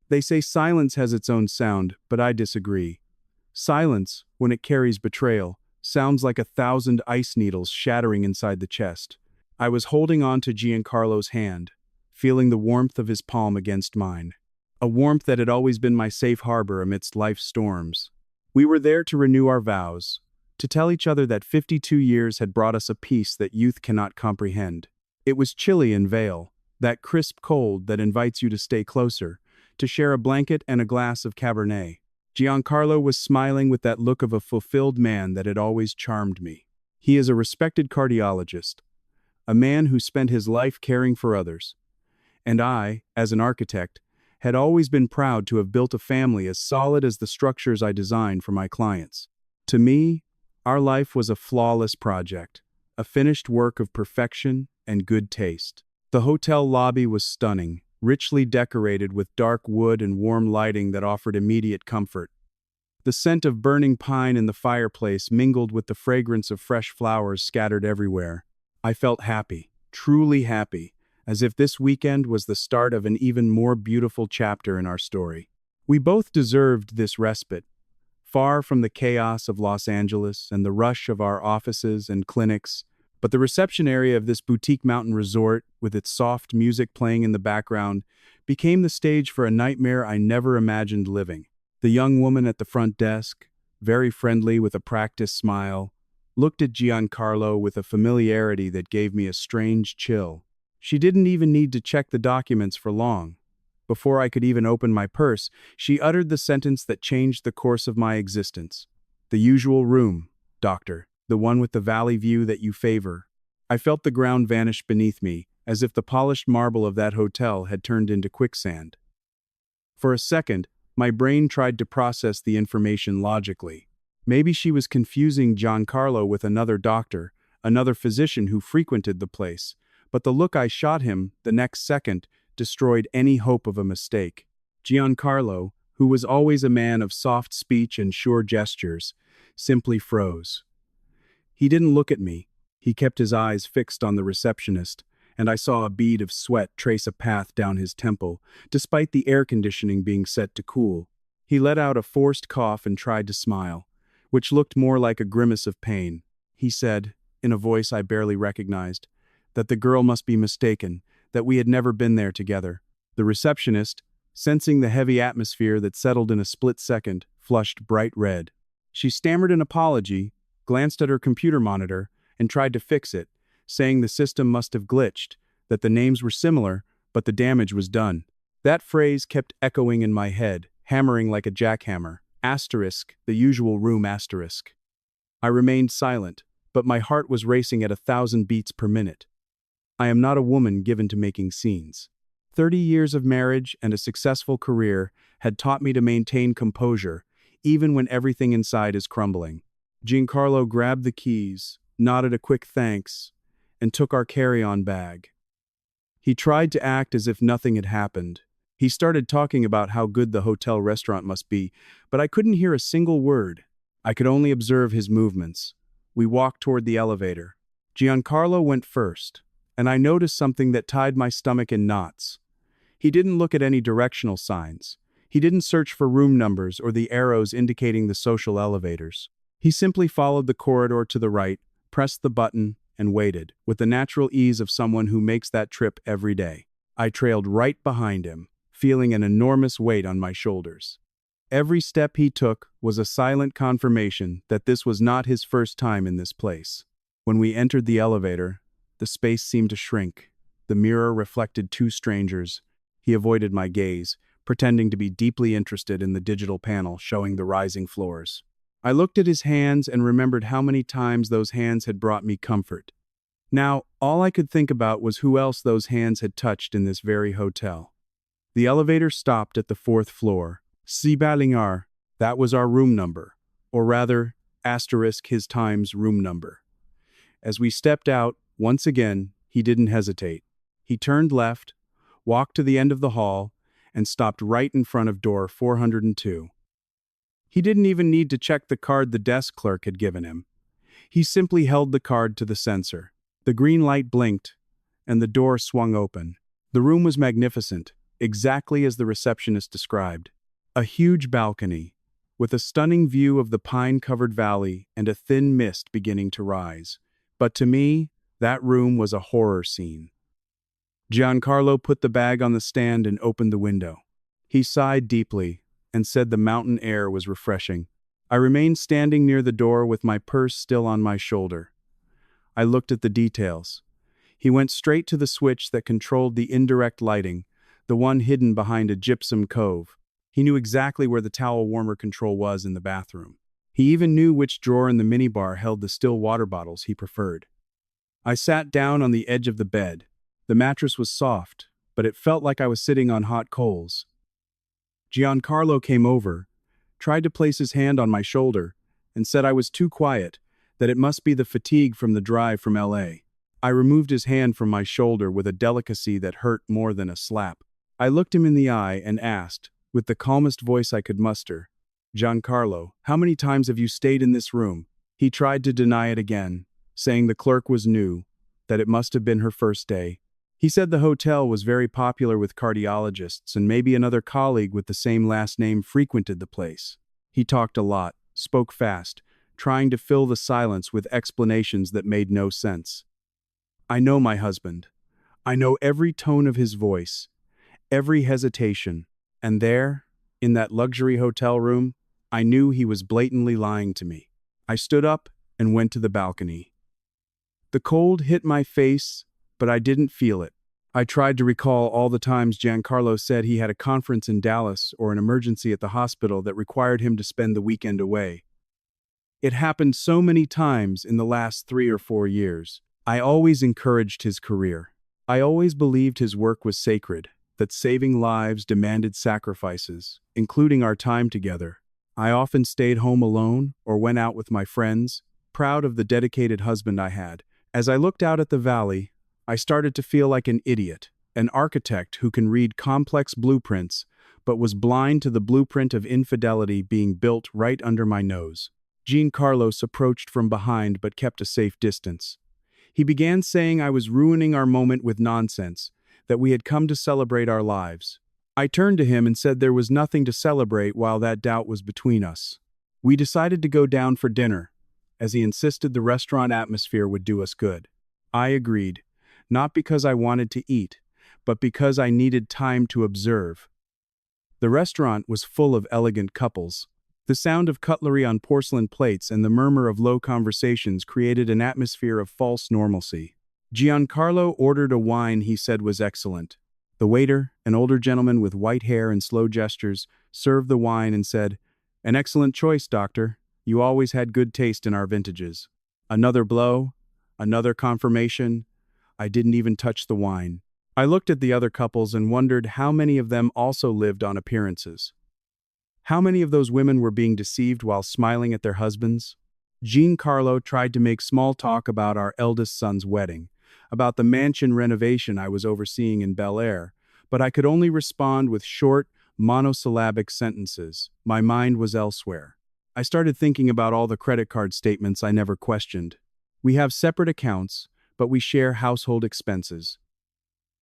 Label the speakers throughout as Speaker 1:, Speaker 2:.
Speaker 1: They say silence has its own sound, but I disagree. Silence, when it carries betrayal, sounds like 1,000 ice needles shattering inside the chest. I was holding on to Giancarlo's hand, feeling the warmth of his palm against mine. A warmth that had always been my safe harbor amidst life's storms. We were there to renew our vows, to tell each other that 52 years had brought us a peace that youth cannot comprehend. It was chilly in Vale, that crisp cold that invites you to stay closer, to share a blanket and a glass of Cabernet. Giancarlo was smiling with that look of a fulfilled man that had always charmed me. He is a respected cardiologist, a man who spent his life caring for others. And I, as an architect, had always been proud to have built a family as solid as the structures I designed for my clients. To me, our life was a flawless project, a finished work of perfection and good taste. The hotel lobby was stunning, richly decorated with dark wood and warm lighting that offered immediate comfort. The scent of burning pine in the fireplace mingled with the fragrance of fresh flowers scattered everywhere. I felt happy, truly happy, as if this weekend was the start of an even more beautiful chapter in our story. We both deserved this respite, far from the chaos of Los Angeles and the rush of our offices and clinics, but the reception area of this boutique mountain resort, with its soft music playing in the background, became the stage for a nightmare I never imagined living. The young woman at the front desk, very friendly with a practiced smile, looked at Giancarlo with a familiarity that gave me a strange chill. She didn't even need to check the documents for long. Before I could even open my purse, she uttered the sentence that changed the course of my existence. "The usual room, doctor. The one with the valley view that you favor." I felt the ground vanish beneath me, as if the polished marble of that hotel had turned into quicksand. For a second, my brain tried to process the information logically. Maybe she was confusing Giancarlo with another doctor, another physician who frequented the place, but the look I shot him the next second destroyed any hope of a mistake. Giancarlo, who was always a man of soft speech and sure gestures, simply froze. He didn't look at me. He kept his eyes fixed on the receptionist, and I saw a bead of sweat trace a path down his temple, despite the air conditioning being set to cool. He let out a forced cough and tried to smile, which looked more like a grimace of pain. He said, in a voice I barely recognized, that the girl must be mistaken, that we had never been there together. The receptionist, sensing the heavy atmosphere that settled in a split second, flushed bright red. She stammered an apology, glanced at her computer monitor, and tried to fix it, saying the system must have glitched, that the names were similar, but the damage was done. That phrase kept echoing in my head, hammering like a jackhammer. Asterisk, the usual room asterisk. I remained silent, but my heart was racing at 1,000 beats per minute. I am not a woman given to making scenes. 30 years of marriage and a successful career had taught me to maintain composure, even when everything inside is crumbling. Giancarlo grabbed the keys, nodded a quick thanks, and took our carry-on bag. He tried to act as if nothing had happened. He started talking about how good the hotel restaurant must be, but I couldn't hear a single word. I could only observe his movements. We walked toward the elevator. Giancarlo went first, and I noticed something that tied my stomach in knots. He didn't look at any directional signs. He didn't search for room numbers or the arrows indicating the social elevators. He simply followed the corridor to the right, pressed the button, and waited, with the natural ease of someone who makes that trip every day. I trailed right behind him, feeling an enormous weight on my shoulders. Every step he took was a silent confirmation that this was not his first time in this place. When we entered the elevator, the space seemed to shrink. The mirror reflected two strangers. He avoided my gaze, pretending to be deeply interested in the digital panel showing the rising floors. I looked at his hands and remembered how many times those hands had brought me comfort. Now, all I could think about was who else those hands had touched in this very hotel. The elevator stopped at the 4th floor. Sibalingar, that was our room number, or rather, asterisk his times room number. As we stepped out, once again, he didn't hesitate. He turned left, walked to the end of the hall, and stopped right in front of door 402. He didn't even need to check the card the desk clerk had given him. He simply held the card to the sensor. The green light blinked, and the door swung open. The room was magnificent, exactly as the receptionist described. A huge balcony, with a stunning view of the pine-covered valley and a thin mist beginning to rise. But to me, that room was a horror scene. Giancarlo put the bag on the stand and opened the window. He sighed deeply and said the mountain air was refreshing. I remained standing near the door with my purse still on my shoulder. I looked at the details. He went straight to the switch that controlled the indirect lighting, the one hidden behind a gypsum cove. He knew exactly where the towel warmer control was in the bathroom. He even knew which drawer in the minibar held the still water bottles he preferred. I sat down on the edge of the bed. The mattress was soft, but it felt like I was sitting on hot coals. Giancarlo came over, tried to place his hand on my shoulder, and said I was too quiet, that it must be the fatigue from the drive from LA. I removed his hand from my shoulder with a delicacy that hurt more than a slap. I looked him in the eye and asked, with the calmest voice I could muster, "Giancarlo, how many times have you stayed in this room?" He tried to deny it again, saying the clerk was new, that it must have been her first day. He said the hotel was very popular with cardiologists and maybe another colleague with the same last name frequented the place. He talked a lot, spoke fast, trying to fill the silence with explanations that made no sense. I know my husband. I know every tone of his voice, every hesitation, and there, in that luxury hotel room, I knew he was blatantly lying to me. I stood up and went to the balcony. The cold hit my face, but I didn't feel it. I tried to recall all the times Giancarlo said he had a conference in Dallas or an emergency at the hospital that required him to spend the weekend away. It happened so many times in the last 3 or 4 years. I always encouraged his career. I always believed his work was sacred, that saving lives demanded sacrifices, including our time together. I often stayed home alone or went out with my friends, proud of the dedicated husband I had. As I looked out at the valley, I started to feel like an idiot, an architect who can read complex blueprints, but was blind to the blueprint of infidelity being built right under my nose. Giancarlo approached from behind but kept a safe distance. He began saying I was ruining our moment with nonsense, that we had come to celebrate our lives. I turned to him and said there was nothing to celebrate while that doubt was between us. We decided to go down for dinner, as he insisted the restaurant atmosphere would do us good. I agreed, not because I wanted to eat, but because I needed time to observe. The restaurant was full of elegant couples. The sound of cutlery on porcelain plates and the murmur of low conversations created an atmosphere of false normalcy. Giancarlo ordered a wine he said was excellent. The waiter, an older gentleman with white hair and slow gestures, served the wine and said, "An excellent choice, doctor. You always had good taste in our vintages." Another blow, another confirmation. I didn't even touch the wine. I looked at the other couples and wondered how many of them also lived on appearances. How many of those women were being deceived while smiling at their husbands? Giancarlo tried to make small talk about our eldest son's wedding, about the mansion renovation I was overseeing in Bel Air, but I could only respond with short, monosyllabic sentences. My mind was elsewhere. I started thinking about all the credit card statements I never questioned. We have separate accounts, but we share household expenses.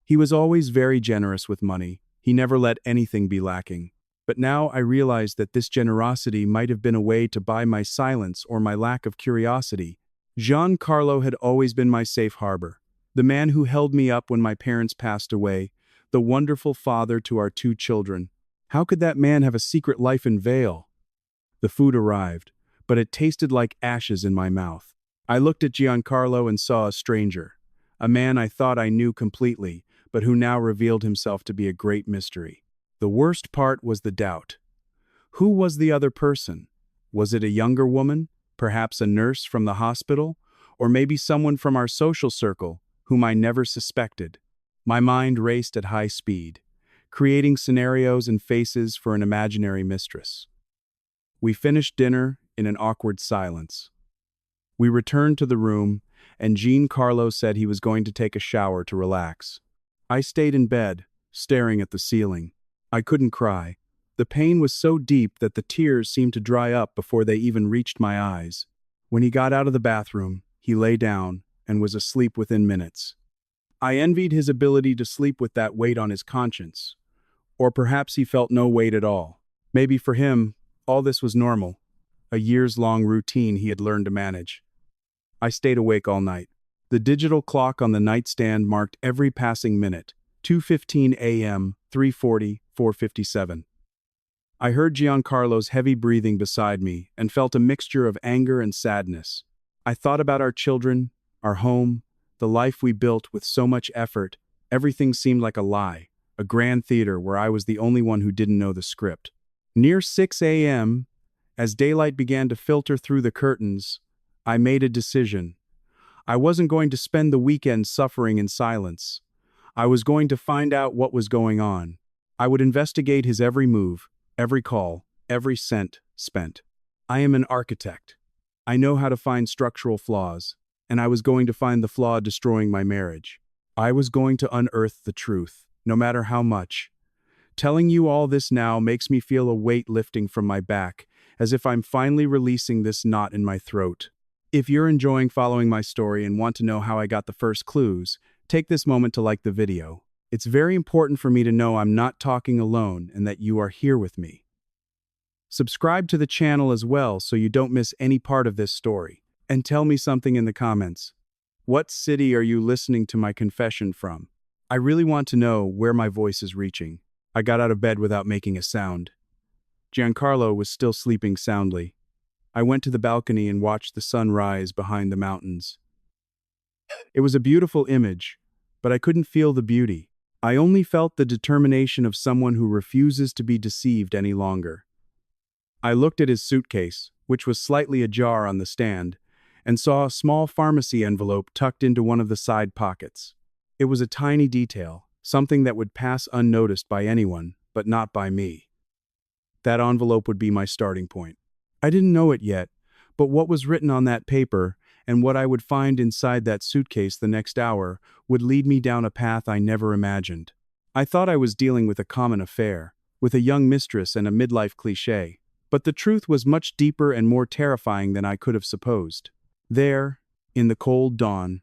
Speaker 1: He was always very generous with money. He never let anything be lacking. But now I realized that this generosity might have been a way to buy my silence or my lack of curiosity. Giancarlo had always been my safe harbor, the man who held me up when my parents passed away, the wonderful father to our 2 children. How could that man have a secret life in Vail? The food arrived, but it tasted like ashes in my mouth. I looked at Giancarlo and saw a stranger, a man I thought I knew completely, but who now revealed himself to be a great mystery. The worst part was the doubt. Who was the other person? Was it a younger woman, perhaps a nurse from the hospital, or maybe someone from our social circle, whom I never suspected? My mind raced at high speed, creating scenarios and faces for an imaginary mistress. We finished dinner in an awkward silence. We returned to the room, and Giancarlo said he was going to take a shower to relax. I stayed in bed, staring at the ceiling. I couldn't cry. The pain was so deep that the tears seemed to dry up before they even reached my eyes. When he got out of the bathroom, he lay down and was asleep within minutes. I envied his ability to sleep with that weight on his conscience. Or perhaps he felt no weight at all. Maybe for him, all this was normal, a years-long routine he had learned to manage. I stayed awake all night. The digital clock on the nightstand marked every passing minute: 2:15 a.m., 3:40, 4:57. I heard Giancarlo's heavy breathing beside me and felt a mixture of anger and sadness. I thought about our children, our home, the life we built with so much effort. Everything seemed like a lie, a grand theater where I was the only one who didn't know the script. Near 6 a.m., as daylight began to filter through the curtains, I made a decision. I wasn't going to spend the weekend suffering in silence. I was going to find out what was going on. I would investigate his every move, every call, every cent spent. I am an architect. I know how to find structural flaws, and I was going to find the flaw destroying my marriage. I was going to unearth the truth, no matter how much. Telling you all this now makes me feel a weight lifting from my back, as if I'm finally releasing this knot in my throat. If you're enjoying following my story and want to know how I got the first clues, take this moment to like the video. It's very important for me to know I'm not talking alone and that you are here with me. Subscribe to the channel as well so you don't miss any part of this story. And tell me something in the comments. What city are you listening to my confession from? I really want to know where my voice is reaching. I got out of bed without making a sound. Giancarlo was still sleeping soundly. I went to the balcony and watched the sun rise behind the mountains. It was a beautiful image, but I couldn't feel the beauty. I only felt the determination of someone who refuses to be deceived any longer. I looked at his suitcase, which was slightly ajar on the stand, and saw a small pharmacy envelope tucked into one of the side pockets. It was a tiny detail, something that would pass unnoticed by anyone, but not by me. That envelope would be my starting point. I didn't know it yet, but what was written on that paper and what I would find inside that suitcase the next hour would lead me down a path I never imagined. I thought I was dealing with a common affair, with a young mistress and a midlife cliché, but the truth was much deeper and more terrifying than I could have supposed. There, in the cold dawn,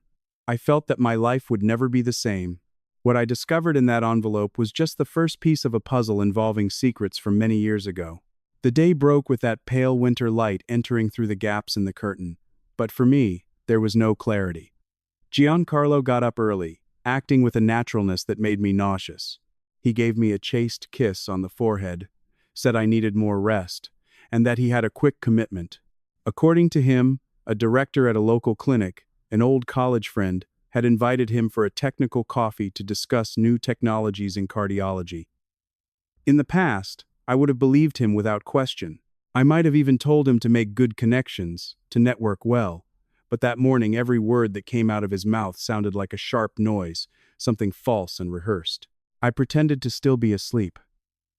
Speaker 1: I felt that my life would never be the same. What I discovered in that envelope was just the first piece of a puzzle involving secrets from many years ago. The day broke with that pale winter light entering through the gaps in the curtain, but for me, there was no clarity. Giancarlo got up early, acting with a naturalness that made me nauseous. He gave me a chaste kiss on the forehead, said I needed more rest, and that he had a quick commitment. According to him, a director at a local clinic, an old college friend, had invited him for a technical coffee to discuss new technologies in cardiology. In the past, I would have believed him without question. I might have even told him to make good connections, to network well, but that morning every word that came out of his mouth sounded like a sharp noise, something false and rehearsed. I pretended to still be asleep.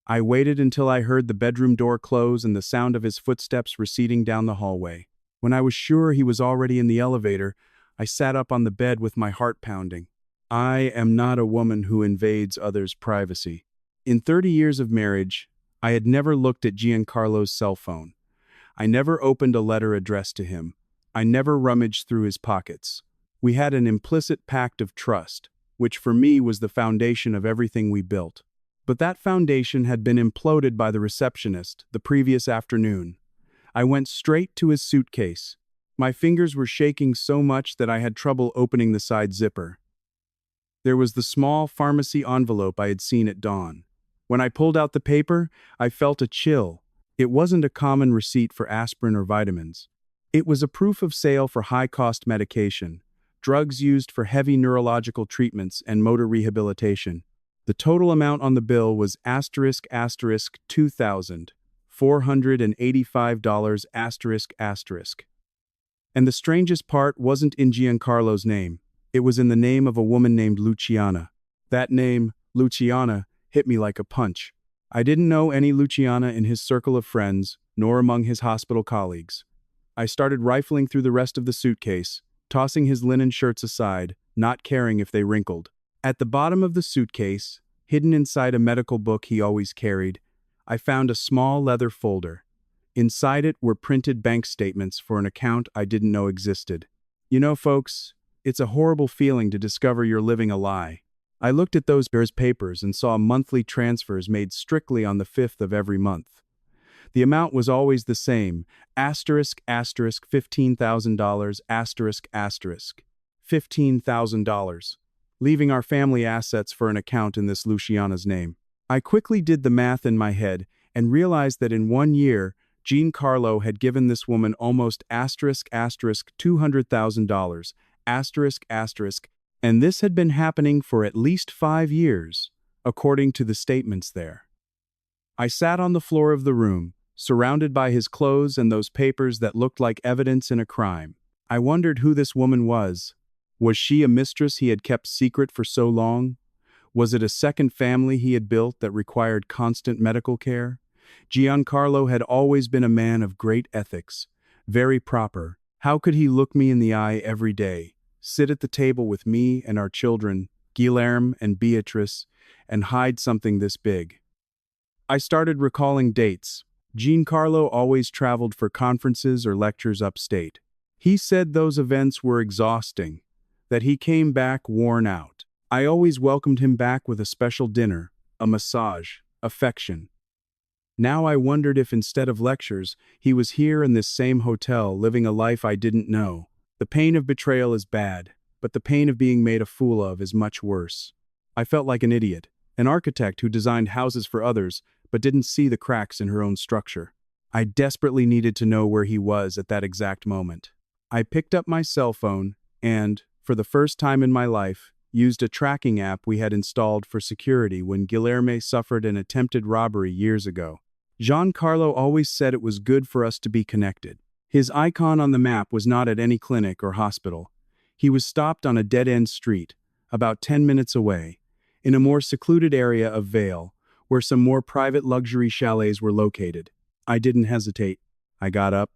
Speaker 1: I waited until I heard the bedroom door close and the sound of his footsteps receding down the hallway. When I was sure he was already in the elevator, I sat up on the bed with my heart pounding. I am not a woman who invades others' privacy. In 30 years of marriage, I had never looked at Giancarlo's cell phone. I never opened a letter addressed to him. I never rummaged through his pockets. We had an implicit pact of trust, which for me was the foundation of everything we built. But that foundation had been imploded by the receptionist the previous afternoon. I went straight to his suitcase. My fingers were shaking so much that I had trouble opening the side zipper. There was the small pharmacy envelope I had seen at dawn. When I pulled out the paper, I felt a chill. It wasn't a common receipt for aspirin or vitamins. It was a proof of sale for high-cost medication, drugs used for heavy neurological treatments and motor rehabilitation. The total amount on the bill was $2,485. And the strangest part wasn't in Giancarlo's name. It was in the name of a woman named Luciana. That name, Luciana, hit me like a punch. I didn't know any Luciana in his circle of friends, nor among his hospital colleagues. I started rifling through the rest of the suitcase, tossing his linen shirts aside, not caring if they wrinkled. At the bottom of the suitcase, hidden inside a medical book he always carried, I found a small leather folder. Inside it were printed bank statements for an account I didn't know existed. You know, folks, it's a horrible feeling to discover you're living a lie. I looked at those papers and saw monthly transfers made strictly on the 5th of every month. The amount was always the same, $15,000, $15,000, leaving our family assets for an account in this Luciana's name. I quickly did the math in my head and realized that in 1 year, Giancarlo had given this woman almost $200,000, and this had been happening for at least 5 years, according to the statements there. I sat on the floor of the room, surrounded by his clothes and those papers that looked like evidence in a crime. I wondered who this woman was. Was she a mistress he had kept secret for so long? Was it a second family he had built that required constant medical care? Giancarlo had always been a man of great ethics, very proper. How could he look me in the eye every day, sit at the table with me and our children, Guilherme and Beatrice, and hide something this big? I started recalling dates. Giancarlo always traveled for conferences or lectures upstate. He said those events were exhausting, that he came back worn out. I always welcomed him back with a special dinner, a massage, affection. Now I wondered if instead of lectures, he was here in this same hotel living a life I didn't know. The pain of betrayal is bad, but the pain of being made a fool of is much worse. I felt like an idiot, an architect who designed houses for others, but didn't see the cracks in her own structure. I desperately needed to know where he was at that exact moment. I picked up my cell phone and, for the first time in my life, used a tracking app we had installed for security when Guilherme suffered an attempted robbery years ago. Giancarlo always said it was good for us to be connected. His icon on the map was not at any clinic or hospital. He was stopped on a dead-end street, about 10 minutes away, in a more secluded area of Vale, where some more private luxury chalets were located. I didn't hesitate. I got up,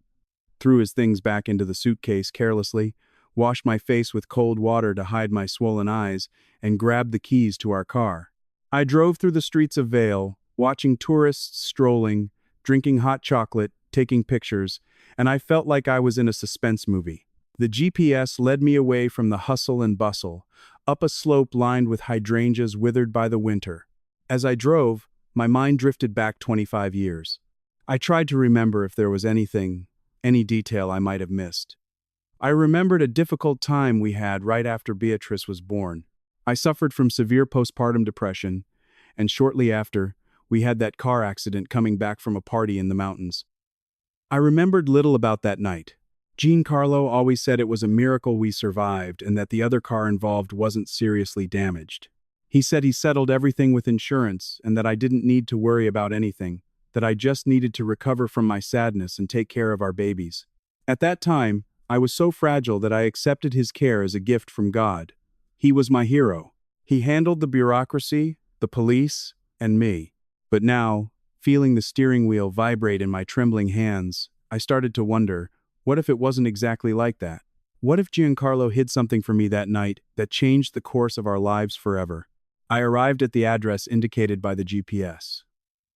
Speaker 1: threw his things back into the suitcase carelessly, washed my face with cold water to hide my swollen eyes, and grabbed the keys to our car. I drove through the streets of Vale, watching tourists strolling, drinking hot chocolate, taking pictures, and I felt like I was in a suspense movie. The GPS led me away from the hustle and bustle, up a slope lined with hydrangeas withered by the winter. As I drove, my mind drifted back 25 years. I tried to remember if there was anything, any detail I might have missed. I remembered a difficult time we had right after Beatrice was born. I suffered from severe postpartum depression, and shortly after, we had that car accident coming back from a party in the mountains. I remembered little about that night. Giancarlo always said it was a miracle we survived and that the other car involved wasn't seriously damaged. He said he settled everything with insurance and that I didn't need to worry about anything, that I just needed to recover from my sadness and take care of our babies. At that time, I was so fragile that I accepted his care as a gift from God. He was my hero. He handled the bureaucracy, the police, and me. But now, feeling the steering wheel vibrate in my trembling hands, I started to wonder, what if it wasn't exactly like that? What if Giancarlo hid something from me that night that changed the course of our lives forever? I arrived at the address indicated by the GPS.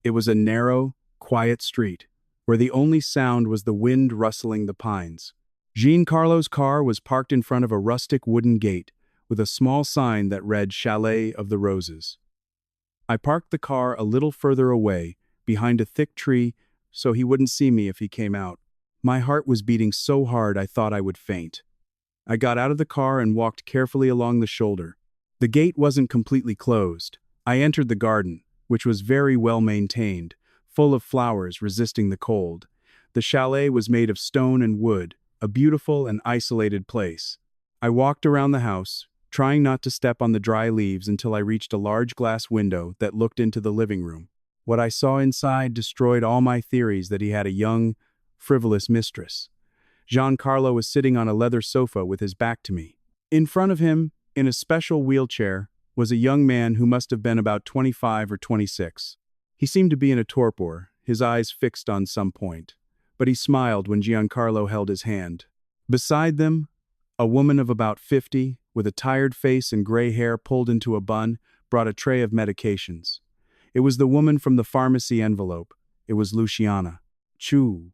Speaker 1: It was a narrow, quiet street, where the only sound was the wind rustling the pines. Giancarlo's car was parked in front of a rustic wooden gate, with a small sign that read Chalet of the Roses. I parked the car a little further away, behind a thick tree, so he wouldn't see me if he came out. My heart was beating so hard I thought I would faint. I got out of the car and walked carefully along the shoulder. The gate wasn't completely closed. I entered the garden, which was very well maintained, full of flowers resisting the cold. The chalet was made of stone and wood, a beautiful and isolated place. I walked around the house, trying not to step on the dry leaves until I reached a large glass window that looked into the living room. What I saw inside destroyed all my theories that he had a young, frivolous mistress. Giancarlo was sitting on a leather sofa with his back to me. In front of him, in a special wheelchair, was a young man who must have been about 25 or 26. He seemed to be in a torpor, his eyes fixed on some point, but he smiled when Giancarlo held his hand. Beside them, a woman of about 50, with a tired face and gray hair pulled into a bun, brought a tray of medications. It was the woman from the pharmacy envelope. It was Luciana. Choo.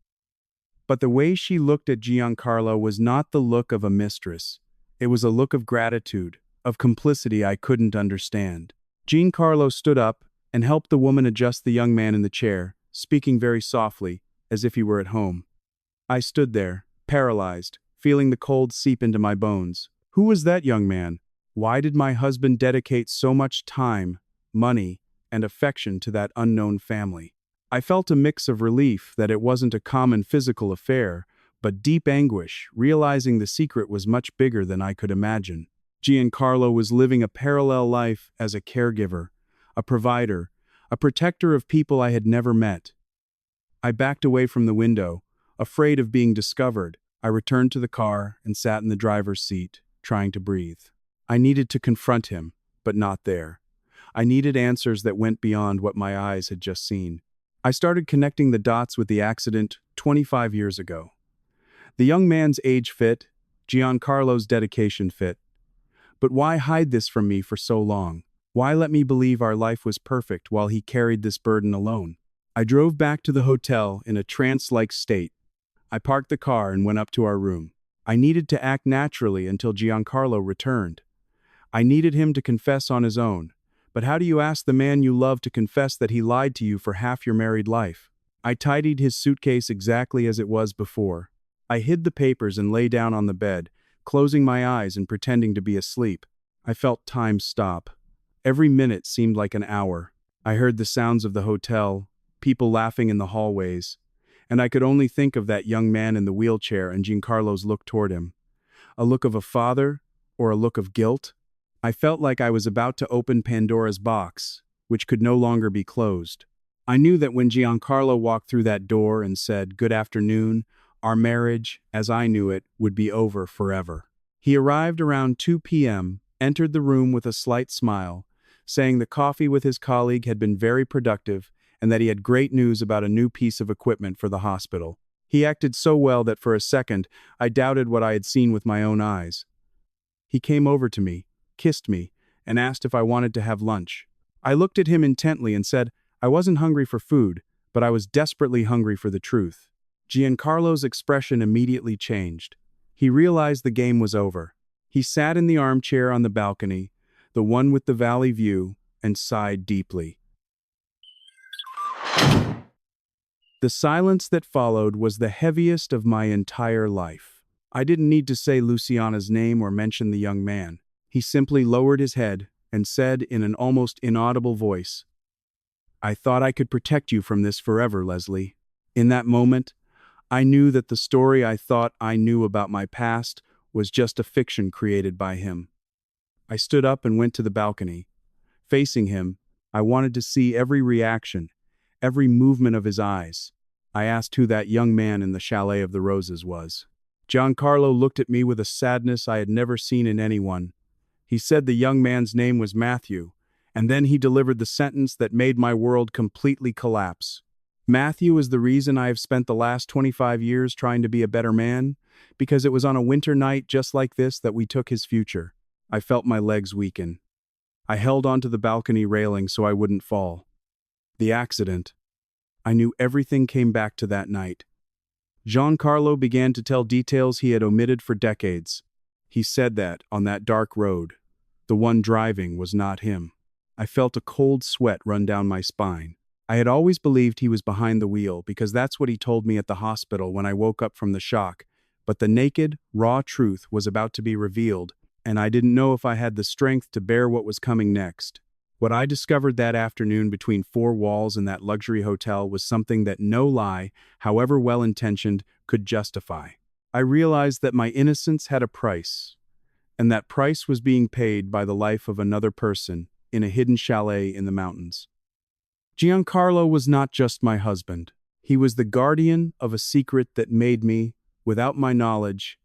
Speaker 1: But the way she looked at Giancarlo was not the look of a mistress. It was a look of gratitude, of complicity I couldn't understand. Giancarlo stood up and helped the woman adjust the young man in the chair, speaking very softly, as if he were at home. I stood there, paralyzed, feeling the cold seep into my bones. Who was that young man? Why did my husband dedicate so much time, money, and affection to that unknown family? I felt a mix of relief that it wasn't a common physical affair, but deep anguish, realizing the secret was much bigger than I could imagine. Giancarlo was living a parallel life as a caregiver, a provider, a protector of people I had never met. I backed away from the window, afraid of being discovered. I returned to the car and sat in the driver's seat, trying to breathe. I needed to confront him, but not there. I needed answers that went beyond what my eyes had just seen. I started connecting the dots with the accident 25 years ago. The young man's age fit, Giancarlo's dedication fit. But why hide this from me for so long? Why let me believe our life was perfect while he carried this burden alone? I drove back to the hotel in a trance-like state. I parked the car and went up to our room. I needed to act naturally until Giancarlo returned. I needed him to confess on his own. But how do you ask the man you love to confess that he lied to you for half your married life? I tidied his suitcase exactly as it was before. I hid the papers and lay down on the bed, closing my eyes and pretending to be asleep. I felt time stop. Every minute seemed like an hour. I heard the sounds of the hotel, people laughing in the hallways, and I could only think of that young man in the wheelchair and Giancarlo's look toward him. A look of a father, or a look of guilt? I felt like I was about to open Pandora's box, which could no longer be closed. I knew that when Giancarlo walked through that door and said, "Good afternoon," our marriage, as I knew it, would be over forever. He arrived around 2 p.m., entered the room with a slight smile, saying the coffee with his colleague had been very productive and that he had great news about a new piece of equipment for the hospital. He acted so well that for a second I doubted what I had seen with my own eyes. He came over to me, kissed me, and asked if I wanted to have lunch. I looked at him intently and said I wasn't hungry for food, but I was desperately hungry for the truth. Giancarlo's expression immediately changed. He realized the game was over. He sat in the armchair on the balcony, the one with the valley view, and sighed deeply. The silence that followed was the heaviest of my entire life. I didn't need to say Luciana's name or mention the young man. He simply lowered his head and said in an almost inaudible voice, "I thought I could protect you from this forever, Leslie." In that moment, I knew that the story I thought I knew about my past was just a fiction created by him. I stood up and went to the balcony. Facing him, I wanted to see every reaction, every movement of his eyes. I asked who that young man in the Chalet of the Roses was. Giancarlo looked at me with a sadness I had never seen in anyone. He said the young man's name was Matthew, and then he delivered the sentence that made my world completely collapse. "Matthew is the reason I have spent the last 25 years trying to be a better man, because it was on a winter night just like this that we took his future." I felt my legs weaken. I held onto the balcony railing so I wouldn't fall. The accident. I knew everything came back to that night. Giancarlo began to tell details he had omitted for decades. He said that, on that dark road, the one driving was not him. I felt a cold sweat run down my spine. I had always believed he was behind the wheel because that's what he told me at the hospital when I woke up from the shock, but the naked, raw truth was about to be revealed, and I didn't know if I had the strength to bear what was coming next. What I discovered that afternoon between four walls in that luxury hotel was something that no lie, however well-intentioned, could justify. I realized that my innocence had a price, and that price was being paid by the life of another person in a hidden chalet in the mountains. Giancarlo was not just my husband. He was the guardian of a secret that made me, without my knowledge,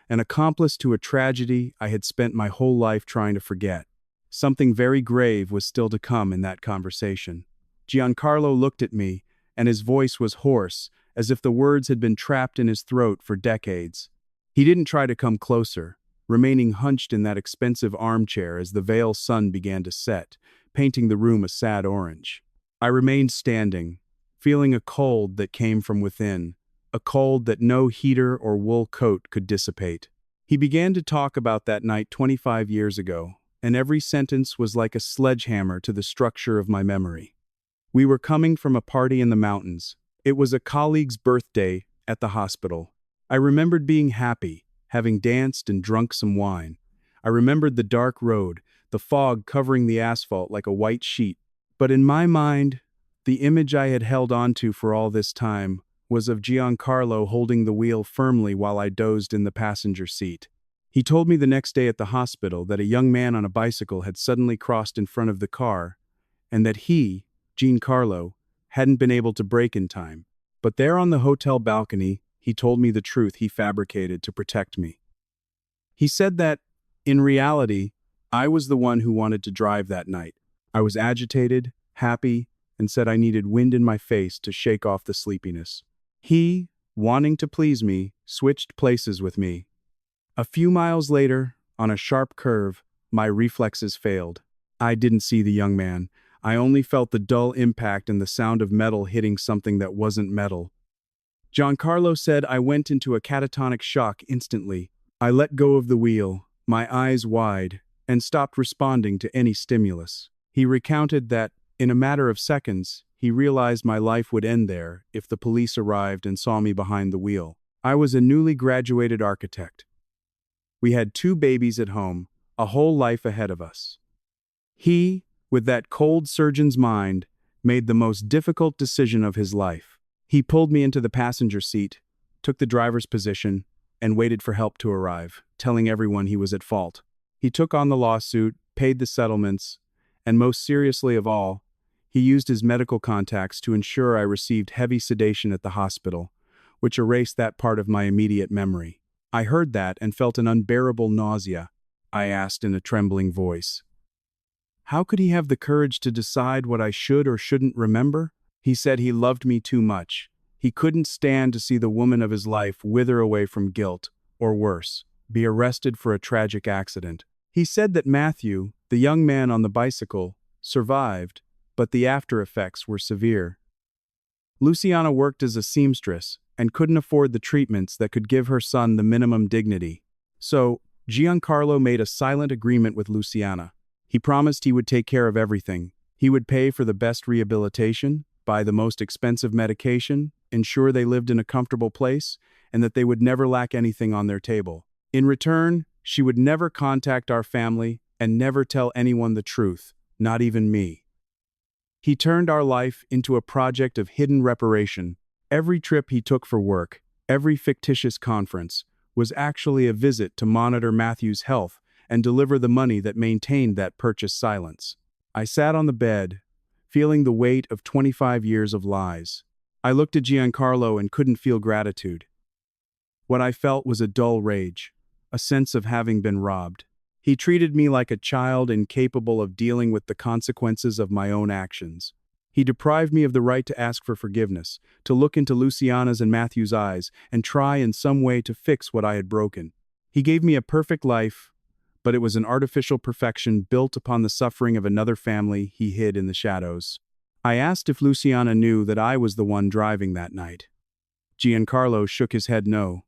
Speaker 1: an accomplice to a tragedy I had spent my whole life trying to forget. Something very grave was still to come in that conversation. Giancarlo looked at me, and his voice was hoarse, as if the words had been trapped in his throat for decades. He didn't try to come closer, remaining hunched in that expensive armchair as the Vale sun began to set, painting the room a sad orange. I remained standing, feeling a cold that came from within, a cold that no heater or wool coat could dissipate. He began to talk about that night 25 years ago, and every sentence was like a sledgehammer to the structure of my memory. We were coming from a party in the mountains. It was a colleague's birthday at the hospital. I remembered being happy, having danced and drunk some wine. I remembered the dark road, the fog covering the asphalt like a white sheet. But in my mind, the image I had held onto for all this time was of Giancarlo holding the wheel firmly while I dozed in the passenger seat. He told me the next day at the hospital that a young man on a bicycle had suddenly crossed in front of the car, and that he, Giancarlo, hadn't been able to brake in time. But there on the hotel balcony, he told me the truth he fabricated to protect me. He said that, in reality, I was the one who wanted to drive that night. I was agitated, happy, and said I needed wind in my face to shake off the sleepiness. He, wanting to please me, switched places with me. A few miles later, on a sharp curve, my reflexes failed. I didn't see the young man. I only felt the dull impact and the sound of metal hitting something that wasn't metal. Giancarlo said I went into a catatonic shock instantly. I let go of the wheel, my eyes wide, and stopped responding to any stimulus. He recounted that, in a matter of seconds, he realized my life would end there if the police arrived and saw me behind the wheel. I was a newly graduated architect. We had 2 babies at home, a whole life ahead of us. He, with that cold surgeon's mind, made the most difficult decision of his life. He pulled me into the passenger seat, took the driver's position, and waited for help to arrive, telling everyone he was at fault. He took on the lawsuit, paid the settlements, and most seriously of all, he used his medical contacts to ensure I received heavy sedation at the hospital, which erased that part of my immediate memory. I heard that and felt an unbearable nausea. I asked in a trembling voice, how could he have the courage to decide what I should or shouldn't remember? He said he loved me too much. He couldn't stand to see the woman of his life wither away from guilt, or worse, be arrested for a tragic accident. He said that Matthew, the young man on the bicycle, survived, but the after effects were severe. Luciana worked as a seamstress and couldn't afford the treatments that could give her son the minimum dignity. So, Giancarlo made a silent agreement with Luciana. He promised he would take care of everything. He would pay for the best rehabilitation, buy the most expensive medication, ensure they lived in a comfortable place, and that they would never lack anything on their table. In return, she would never contact our family and never tell anyone the truth, not even me. He turned our life into a project of hidden reparation. Every trip he took for work, every fictitious conference, was actually a visit to monitor Matthew's health and deliver the money that maintained that purchased silence. I sat on the bed, feeling the weight of 25 years of lies. I looked at Giancarlo and couldn't feel gratitude. What I felt was a dull rage, a sense of having been robbed. He treated me like a child incapable of dealing with the consequences of my own actions. He deprived me of the right to ask for forgiveness, to look into Luciana's and Matthew's eyes, and try in some way to fix what I had broken. He gave me a perfect life, but it was an artificial perfection built upon the suffering of another family he hid in the shadows. I asked if Luciana knew that I was the one driving that night. Giancarlo shook his head no.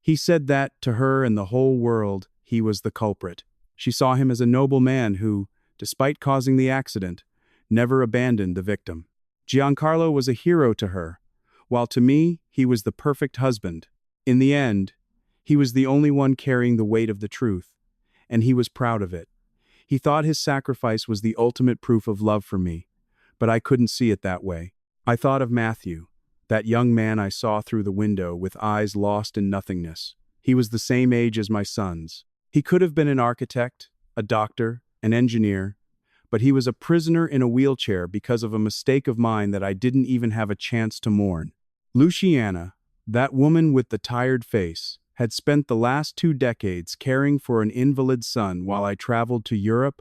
Speaker 1: He said that, to her and the whole world, he was the culprit. She saw him as a noble man who, despite causing the accident, never abandoned the victim. Giancarlo was a hero to her, while to me, he was the perfect husband. In the end, he was the only one carrying the weight of the truth, and he was proud of it. He thought his sacrifice was the ultimate proof of love for me, but I couldn't see it that way. I thought of Matthew, that young man I saw through the window with eyes lost in nothingness. He was the same age as my sons. He could have been an architect, a doctor, an engineer, but he was a prisoner in a wheelchair because of a mistake of mine that I didn't even have a chance to mourn. Luciana, that woman with the tired face, had spent the last 2 decades caring for an invalid son while I traveled to Europe,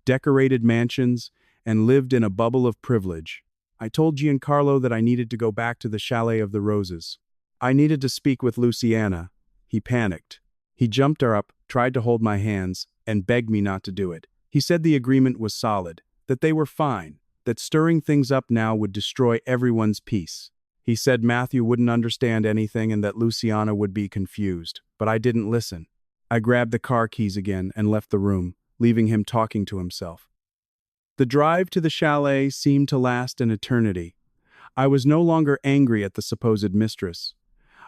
Speaker 1: decorated mansions, and lived in a bubble of privilege. I told Giancarlo that I needed to go back to the Chalet of the Roses. I needed to speak with Luciana. He panicked. He jumped her up, tried to hold my hands, and begged me not to do it. He said the agreement was solid, that they were fine, that stirring things up now would destroy everyone's peace. He said Matthew wouldn't understand anything and that Luciana would be confused, but I didn't listen. I grabbed the car keys again and left the room. leaving him talking to himself. The drive to the chalet seemed to last an eternity. I was no longer angry at the supposed mistress.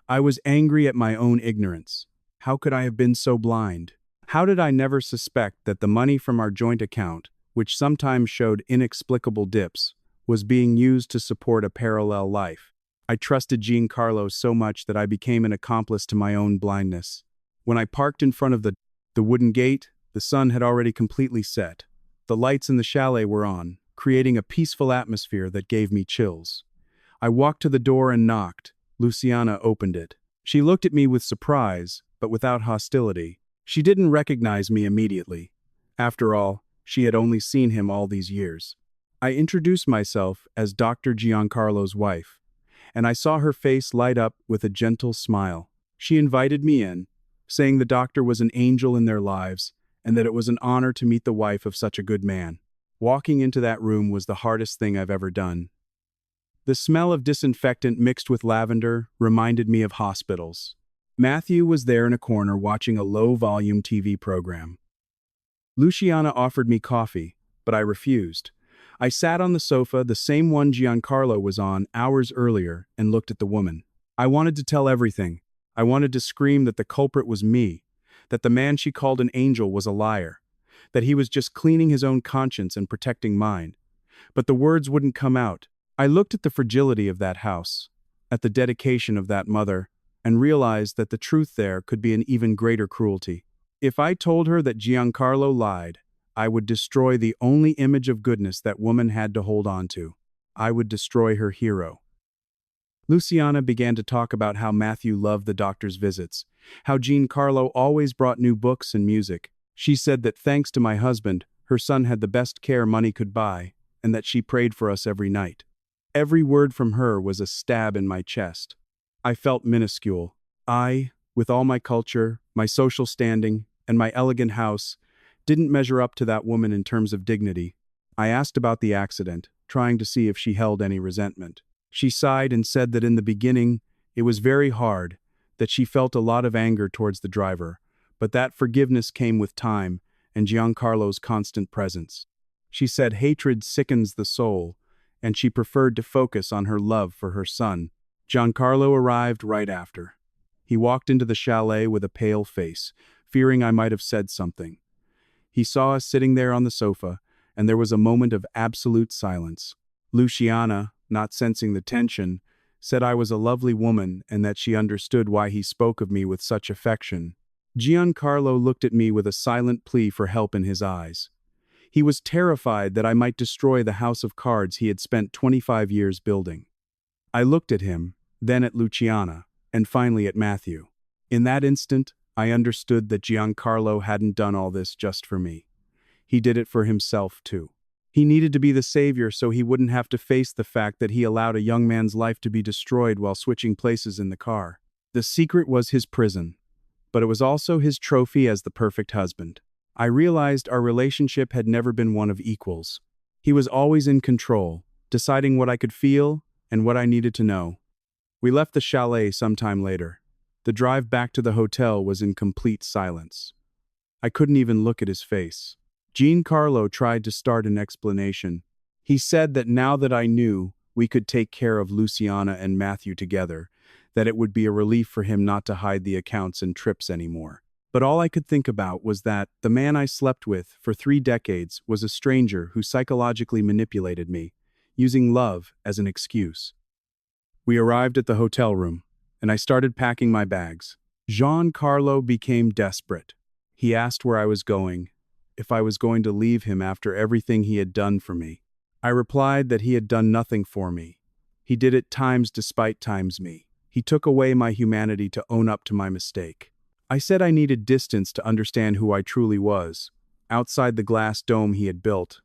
Speaker 1: I was angry at my own ignorance. How could I have been so blind? How did I never suspect that the money from our joint account, which sometimes showed inexplicable dips, was being used to support a parallel life? I trusted Giancarlo so much that I became an accomplice to my own blindness. When I parked in front of the wooden gate, the sun had already completely set. The lights in the chalet were on, creating a peaceful atmosphere that gave me chills. I walked to the door and knocked. Luciana opened it. She looked at me with surprise, but without hostility. She didn't recognize me immediately. After all, she had only seen him all these years. I introduced myself as Dr. Giancarlo's wife, and I saw her face light up with a gentle smile. She invited me in, saying the doctor was an angel in their lives and that it was an honor to meet the wife of such a good man. Walking into that room was the hardest thing I've ever done. The smell of disinfectant mixed with lavender reminded me of hospitals. Matthew was there in a corner watching a low-volume TV program. Luciana offered me coffee, but I refused. I sat on the sofa, the same one Giancarlo was on hours earlier, and looked at the woman. I wanted to tell everything. I wanted to scream that the culprit was me, that the man she called an angel was a liar, that he was just cleaning his own conscience and protecting mine. But the words wouldn't come out. I looked at the fragility of that house, at the dedication of that mother, and realized that the truth there could be an even greater cruelty. If I told her that Giancarlo lied, I would destroy the only image of goodness that woman had to hold on to. I would destroy her hero. Luciana began to talk about how Matthew loved the doctor's visits, how Giancarlo always brought new books and music. She said that thanks to my husband, her son had the best care money could buy, and that she prayed for us every night. Every word from her was a stab in my chest. I felt minuscule. I, with all my culture, my social standing, and my elegant house, didn't measure up to that woman in terms of dignity. I asked about the accident, trying to see if she held any resentment. She sighed and said that in the beginning, it was very hard, that she felt a lot of anger towards the driver, but that forgiveness came with time and Giancarlo's constant presence. She said hatred sickens the soul, and she preferred to focus on her love for her son. Giancarlo arrived right after. He walked into the chalet with a pale face, fearing I might have said something. He saw us sitting there on the sofa, and there was a moment of absolute silence. Luciana, not sensing the tension, said I was a lovely woman and that she understood why he spoke of me with such affection. Giancarlo looked at me with a silent plea for help in his eyes. He was terrified that I might destroy the house of cards he had spent 25 years building. I looked at him, then at Luciana, and finally at Matthew. In that instant, I understood that Giancarlo hadn't done all this just for me. He did it for himself, too. He needed to be the savior so he wouldn't have to face the fact that he allowed a young man's life to be destroyed while switching places in the car. The secret was his prison, but it was also his trophy as the perfect husband. I realized our relationship had never been one of equals. He was always in control, deciding what I could feel and what I needed to know. We left the chalet sometime later. The drive back to the hotel was in complete silence. I couldn't even look at his face. Giancarlo tried to start an explanation. He said that now that I knew we could take care of Luciana and Matthew together, that it would be a relief for him not to hide the accounts and trips anymore. But all I could think about was that the man I slept with for 3 decades was a stranger who psychologically manipulated me, using love as an excuse. We arrived at the hotel room, and I started packing my bags. Giancarlo became desperate. He asked where I was going, if I was going to leave him after everything he had done for me. I replied that he had done nothing for me. He did it times despite times me. He took away my humanity to own up to my mistake. I said I needed distance to understand who I truly was. Outside the glass dome he had built,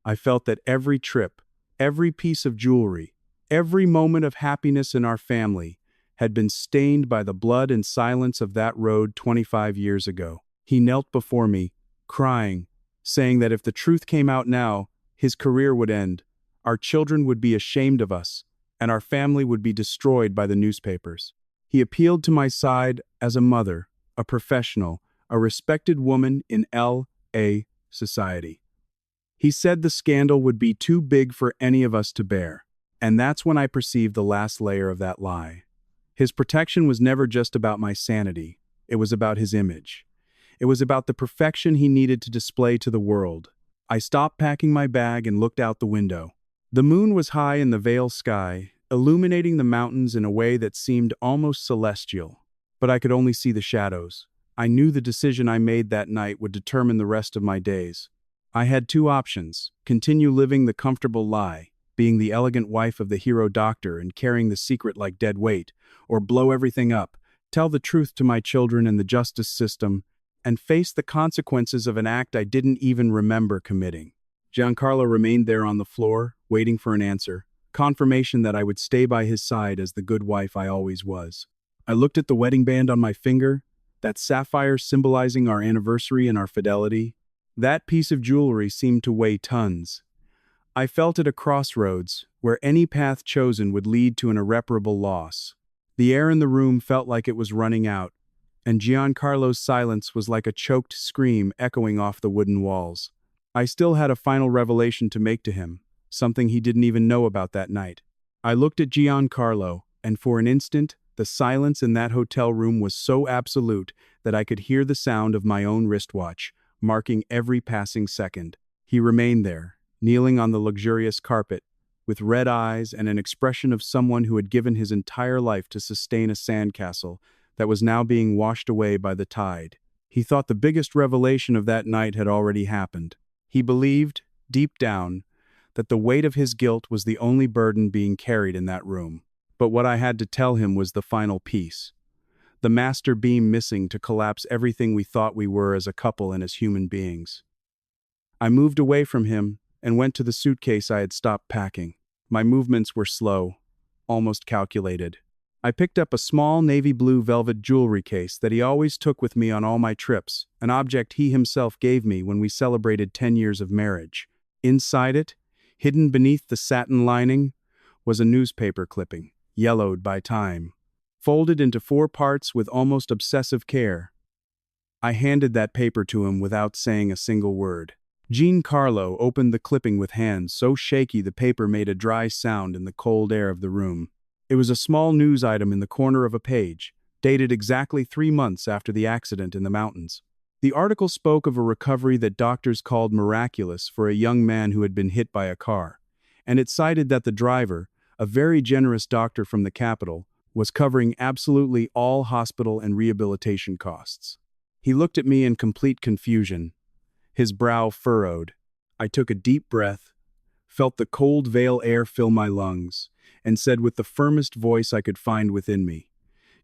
Speaker 1: I felt that every trip, every piece of jewelry, every moment of happiness in our family had been stained by the blood and silence of that road 25 years ago. He knelt before me, crying, saying that if the truth came out now, his career would end, our children would be ashamed of us, and our family would be destroyed by the newspapers. He appealed to my side as a mother, a professional, a respected woman in A. Society. He said the scandal would be too big for any of us to bear. And that's when I perceived the last layer of that lie. His protection was never just about my sanity. It was about his image. It was about the perfection he needed to display to the world. I stopped packing my bag and looked out the window. The moon was high in the veil sky, illuminating the mountains in a way that seemed almost celestial. But I could only see the shadows. I knew the decision I made that night would determine the rest of my days. I had two options: continue living the comfortable lie, being the elegant wife of the hero doctor and carrying the secret like dead weight, or blow everything up, tell the truth to my children and the justice system, and face the consequences of an act I didn't even remember committing. Giancarlo remained there on the floor, waiting for an answer, confirmation that I would stay by his side as the good wife I always was. I looked at the wedding band on my finger, that sapphire symbolizing our anniversary and our fidelity. That piece of jewelry seemed to weigh tons. I felt at a crossroads, where any path chosen would lead to an irreparable loss. The air in the room felt like it was running out, and Giancarlo's silence was like a choked scream echoing off the wooden walls. I still had a final revelation to make to him, something he didn't even know about that night. I looked at Giancarlo, and for an instant, the silence in that hotel room was so absolute that I could hear the sound of my own wristwatch, marking every passing second. He remained there, kneeling on the luxurious carpet, with red eyes and an expression of someone who had given his entire life to sustain a sandcastle that was now being washed away by the tide. He thought the biggest revelation of that night had already happened. He believed, deep down, that the weight of his guilt was the only burden being carried in that room. But what I had to tell him was the final piece. The master beam missing to collapse everything we thought we were as a couple and as human beings. I moved away from him and went to the suitcase I had stopped packing. My movements were slow, almost calculated. I picked up a small navy blue velvet jewelry case that he always took with me on all my trips, an object he himself gave me when we celebrated 10 years of marriage. Inside it, hidden beneath the satin lining, was a newspaper clipping, yellowed by time, folded into 4 parts with almost obsessive care. I handed that paper to him without saying a single word. Giancarlo opened the clipping with hands so shaky the paper made a dry sound in the cold air of the room. It was a small news item in the corner of a page, dated exactly 3 months after the accident in the mountains. The article spoke of a recovery that doctors called miraculous for a young man who had been hit by a car, and it cited that the driver, a very generous doctor from the capital, was covering absolutely all hospital and rehabilitation costs. He looked at me in complete confusion, his brow furrowed. I took a deep breath, felt the cold veil air fill my lungs, and said with the firmest voice I could find within me,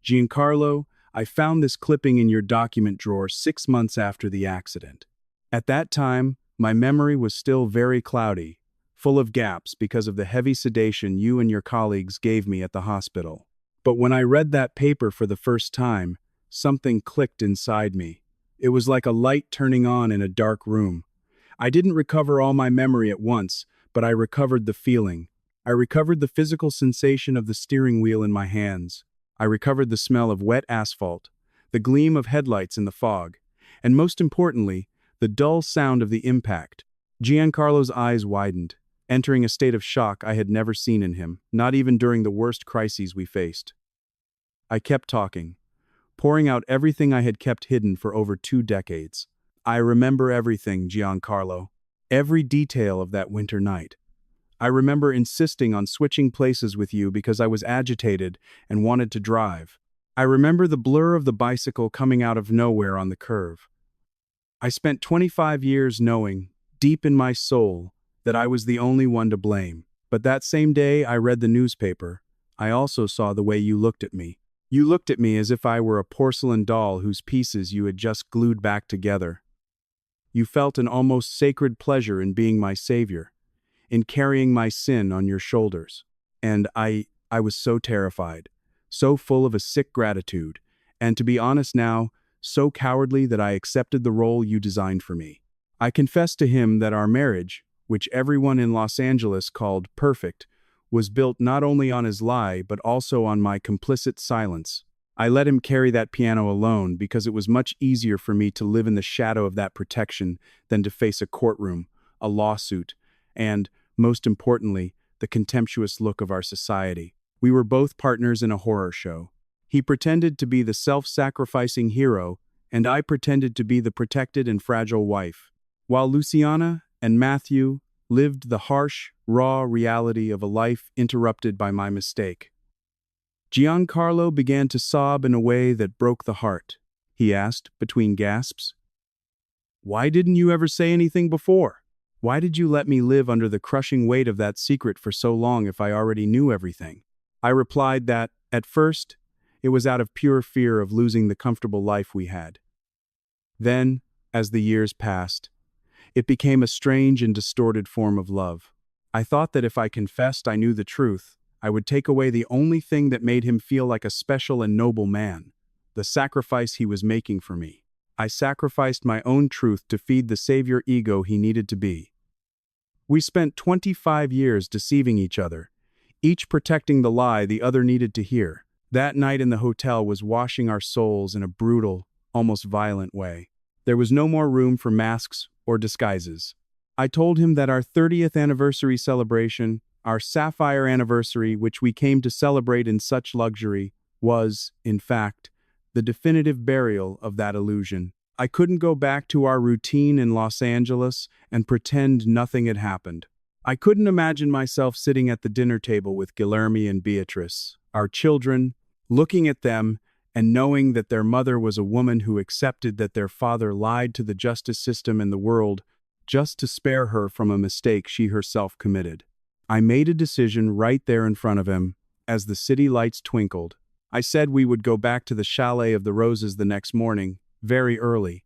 Speaker 1: "Giancarlo, I found this clipping in your document drawer 6 months after the accident." At that time, my memory was still very cloudy, full of gaps because of the heavy sedation you and your colleagues gave me at the hospital. But when I read that paper for the first time, something clicked inside me. It was like a light turning on in a dark room. I didn't recover all my memory at once, but I recovered the feeling. I recovered the physical sensation of the steering wheel in my hands. I recovered the smell of wet asphalt, the gleam of headlights in the fog, and most importantly, the dull sound of the impact. Giancarlo's eyes widened, entering a state of shock I had never seen in him, not even during the worst crises we faced. I kept talking, pouring out everything I had kept hidden for over 2 decades. I remember everything, Giancarlo, every detail of that winter night. I remember insisting on switching places with you because I was agitated and wanted to drive. I remember the blur of the bicycle coming out of nowhere on the curve. I spent 25 years knowing, deep in my soul, that I was the only one to blame. But that same day I read the newspaper, I also saw the way you looked at me. You looked at me as if I were a porcelain doll whose pieces you had just glued back together. You felt an almost sacred pleasure in being my savior, in carrying my sin on your shoulders. And I was so terrified, so full of a sick gratitude, and to be honest now, so cowardly that I accepted the role you designed for me. I confessed to him that our marriage, which everyone in Los Angeles called perfect, was built not only on his lie but also on my complicit silence. I let him carry that piano alone because it was much easier for me to live in the shadow of that protection than to face a courtroom, a lawsuit, and, most importantly, the contemptuous look of our society. We were both partners in a horror show. He pretended to be the self-sacrificing hero, and I pretended to be the protected and fragile wife, while Luciana and Matthew lived the harsh, raw reality of a life interrupted by my mistake. Giancarlo began to sob in a way that broke the heart. He asked, between gasps, "Why didn't you ever say anything before? Why did you let me live under the crushing weight of that secret for so long if I already knew everything?" I replied that, at first, it was out of pure fear of losing the comfortable life we had. Then, as the years passed, it became a strange and distorted form of love. I thought that if I confessed I knew the truth, I would take away the only thing that made him feel like a special and noble man, the sacrifice he was making for me. I sacrificed my own truth to feed the savior ego he needed to be. We spent 25 years deceiving each other, each protecting the lie the other needed to hear. That night in the hotel was washing our souls in a brutal, almost violent way. There was no more room for masks or disguises. I told him that our 30th anniversary celebration, our sapphire anniversary, which we came to celebrate in such luxury, was, in fact, the definitive burial of that illusion. I couldn't go back to our routine in Los Angeles and pretend nothing had happened. I couldn't imagine myself sitting at the dinner table with Guilherme and Beatrice, our children, looking at them and knowing that their mother was a woman who accepted that their father lied to the justice system and the world just to spare her from a mistake she herself committed. I made a decision right there in front of him, as the city lights twinkled. I said we would go back to the Chalet of the Roses the next morning, very early,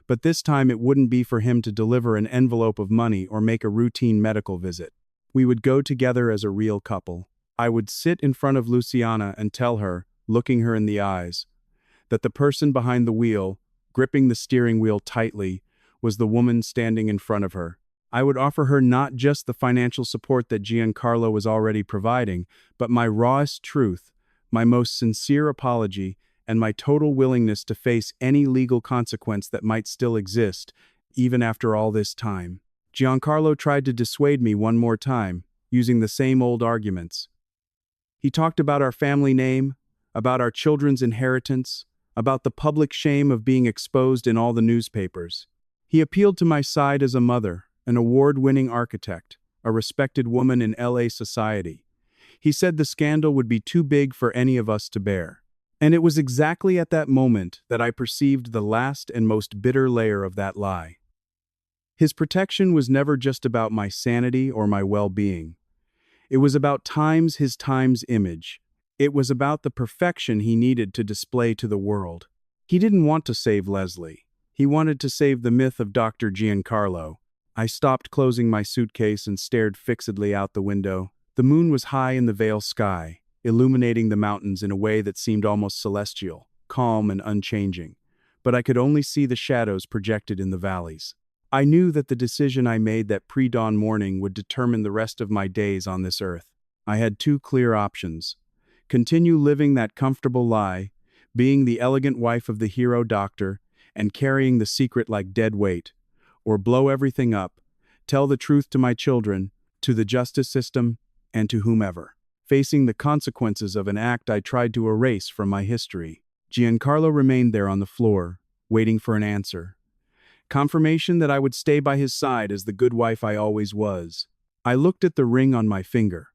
Speaker 1: but this time it wouldn't be for him to deliver an envelope of money or make a routine medical visit. We would go together as a real couple. I would sit in front of Luciana and tell her, looking her in the eyes, that the person behind the wheel, gripping the steering wheel tightly, was the woman standing in front of her. I would offer her not just the financial support that Giancarlo was already providing, but my rawest truth, my most sincere apology, and my total willingness to face any legal consequence that might still exist, even after all this time. Giancarlo tried to dissuade me one more time, using the same old arguments. He talked about our family name, about our children's inheritance, about the public shame of being exposed in all the newspapers. He appealed to my side as a mother, an award-winning architect, a respected woman in LA society. He said the scandal would be too big for any of us to bear. And it was exactly at that moment that I perceived the last and most bitter layer of that lie. His protection was never just about my sanity or my well-being. It was about his Times image. It was about the perfection he needed to display to the world. He didn't want to save Leslie. He wanted to save the myth of Dr. Giancarlo. I stopped closing my suitcase and stared fixedly out the window. The moon was high in the Vale sky, illuminating the mountains in a way that seemed almost celestial, calm and unchanging. But I could only see the shadows projected in the valleys. I knew that the decision I made that pre-dawn morning would determine the rest of my days on this earth. I had two clear options: continue living that comfortable lie, being the elegant wife of the hero doctor, and carrying the secret like dead weight, or blow everything up, tell the truth to my children, to the justice system, and to whomever, facing the consequences of an act I tried to erase from my history. Giancarlo remained there on the floor, waiting for an answer. Confirmation that I would stay by his side as the good wife I always was. I looked at the ring on my finger,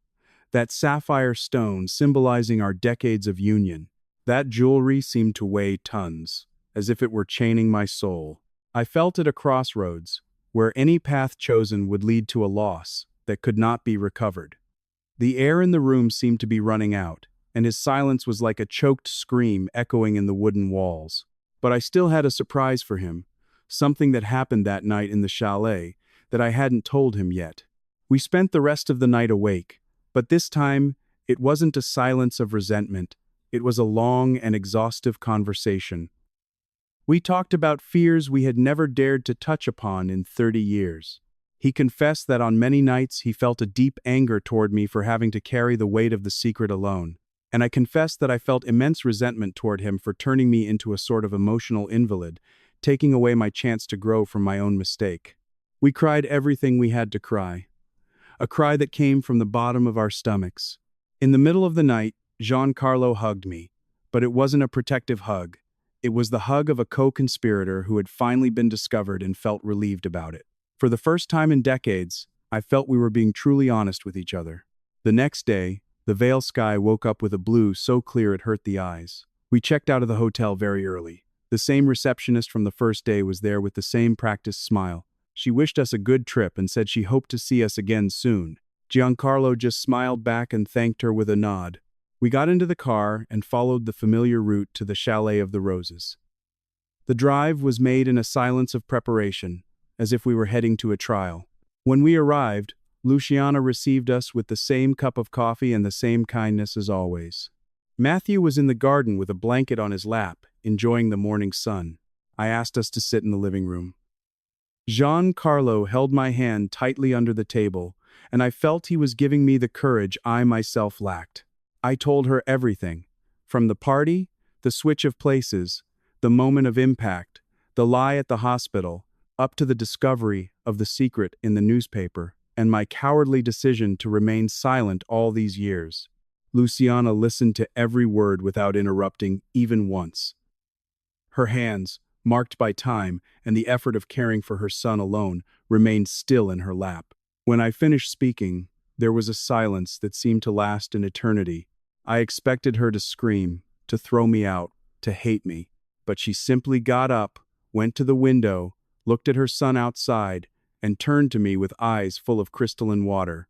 Speaker 1: that sapphire stone symbolizing our decades of union. That jewelry seemed to weigh tons, as if it were chaining my soul. I felt at a crossroads, where any path chosen would lead to a loss that could not be recovered. The air in the room seemed to be running out, and his silence was like a choked scream echoing in the wooden walls. But I still had a surprise for him, something that happened that night in the chalet that I hadn't told him yet. We spent the rest of the night awake, but this time it wasn't a silence of resentment. It was a long and exhaustive conversation. We talked about fears we had never dared to touch upon in 30 years. He confessed that on many nights he felt a deep anger toward me for having to carry the weight of the secret alone. and I confessed that I felt immense resentment toward him for turning me into a sort of emotional invalid, taking away my chance to grow from my own mistake. We cried everything we had to cry, a cry that came from the bottom of our stomachs. In the middle of the night, Giancarlo hugged me, but it wasn't a protective hug. It was the hug of a co-conspirator who had finally been discovered and felt relieved about it. For the first time in decades, I felt we were being truly honest with each other. The next day, the Vale sky woke up with a blue so clear it hurt the eyes. We checked out of the hotel very early. The same receptionist from the first day was there with the same practiced smile. She wished us a good trip and said she hoped to see us again soon. Giancarlo just smiled back and thanked her with a nod. We got into the car and followed the familiar route to the Chalet of the Roses. The drive was made in a silence of preparation, as if we were heading to a trial. When we arrived, Luciana received us with the same cup of coffee and the same kindness as always. Matthew was in the garden with a blanket on his lap, enjoying the morning sun. I asked us to sit in the living room. Giancarlo held my hand tightly under the table, and I felt he was giving me the courage I myself lacked. I told her everything, from the party, the switch of places, the moment of impact, the lie at the hospital, up to the discovery of the secret in the newspaper, and my cowardly decision to remain silent all these years. Luciana listened to every word without interrupting even once. Her hands, marked by time and the effort of caring for her son alone, remained still in her lap. When I finished speaking, there was a silence that seemed to last an eternity. I expected her to scream, to throw me out, to hate me, but she simply got up, went to the window, looked at her son outside, and turned to me with eyes full of crystalline water.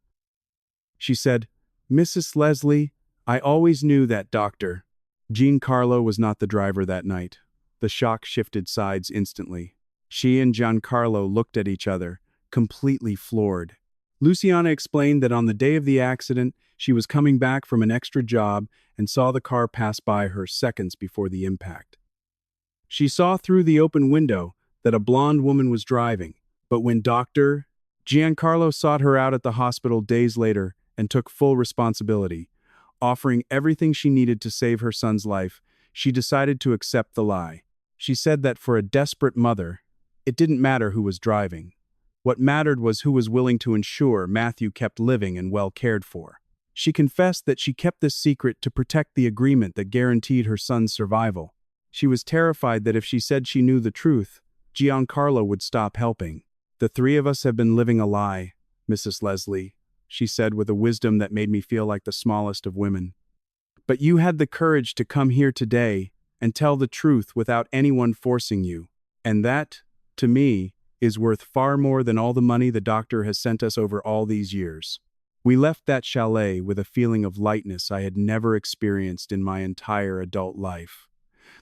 Speaker 1: She said, "Mrs. Leslie, I always knew that doctor." Giancarlo was not the driver that night. The shock shifted sides instantly. She and Giancarlo looked at each other, completely floored. Luciana explained that on the day of the accident, she was coming back from an extra job and saw the car pass by her seconds before the impact. She saw through the open window that a blonde woman was driving, but when Dr. Giancarlo sought her out at the hospital days later and took full responsibility, offering everything she needed to save her son's life, she decided to accept the lie. She said that for a desperate mother, it didn't matter who was driving. What mattered was who was willing to ensure Matthew kept living and well cared for. She confessed that she kept this secret to protect the agreement that guaranteed her son's survival. She was terrified that if she said she knew the truth, Giancarlo would stop helping. "The three of us have been living a lie, Mrs. Leslie," she said with a wisdom that made me feel like the smallest of women. "But you had the courage to come here today and tell the truth without anyone forcing you. And that, to me, is worth far more than all the money the doctor has sent us over all these years." We left that chalet with a feeling of lightness I had never experienced in my entire adult life.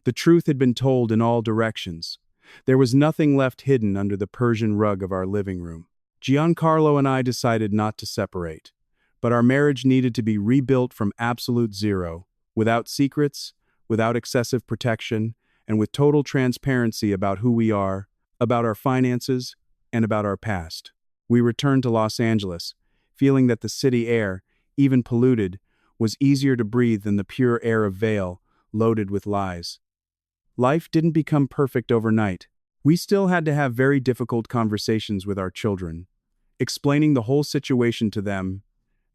Speaker 1: The truth had been told in all directions. There was nothing left hidden under the Persian rug of our living room. Giancarlo and I decided not to separate, but our marriage needed to be rebuilt from absolute zero, without secrets, without excessive protection, and with total transparency about who we are, about our finances, and about our past. We returned to Los Angeles, feeling that the city air, even polluted, was easier to breathe than the pure air of Vale, loaded with lies. Life didn't become perfect overnight. We still had to have very difficult conversations with our children, explaining the whole situation to them,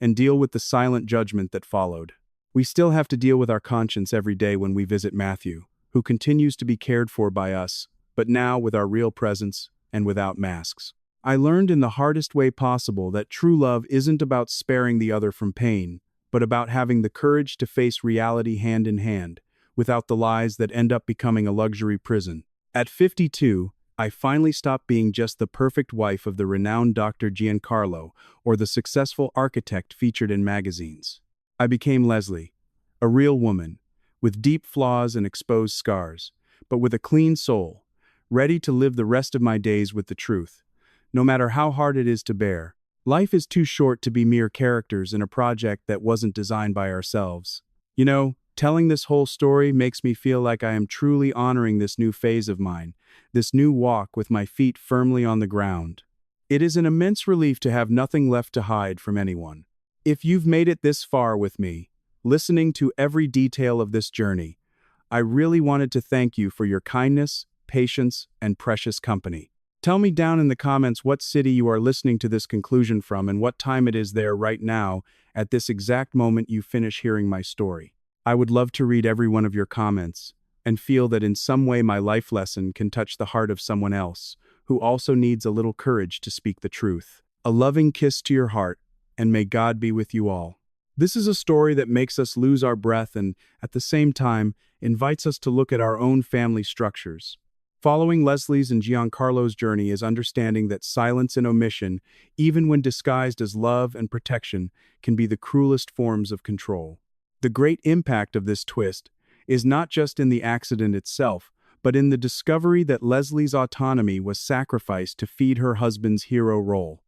Speaker 1: and deal with the silent judgment that followed. We still have to deal with our conscience every day when we visit Matthew, who continues to be cared for by us, but now with our real presence and without masks. I learned in the hardest way possible that true love isn't about sparing the other from pain, but about having the courage to face reality hand in hand, without the lies that end up becoming a luxury prison. At 52, I finally stopped being just the perfect wife of the renowned Dr. Giancarlo or the successful architect featured in magazines. I became Leslie, a real woman, with deep flaws and exposed scars, but with a clean soul, ready to live the rest of my days with the truth, no matter how hard it is to bear. Life is too short to be mere characters in a project that wasn't designed by ourselves. You know, telling this whole story makes me feel like I am truly honoring this new phase of mine, this new walk with my feet firmly on the ground. It is an immense relief to have nothing left to hide from anyone. If you've made it this far with me, listening to every detail of this journey. I really wanted to thank you for your kindness, patience, and precious company. Tell me down in the comments what city you are listening to this conclusion from and what time it is there right now at this exact moment you finish hearing my story. I would love to read every one of your comments and feel that in some way my life lesson can touch the heart of someone else who also needs a little courage to speak the truth. A loving kiss to your heart, and may God be with you all. This is a story that makes us lose our breath and, at the same time, invites us to look at our own family structures. Following Leslie's and Giancarlo's journey is understanding that silence and omission, even when disguised as love and protection, can be the cruelest forms of control. The great impact of this twist is not just in the accident itself, but in the discovery that Leslie's autonomy was sacrificed to feed her husband's hero role.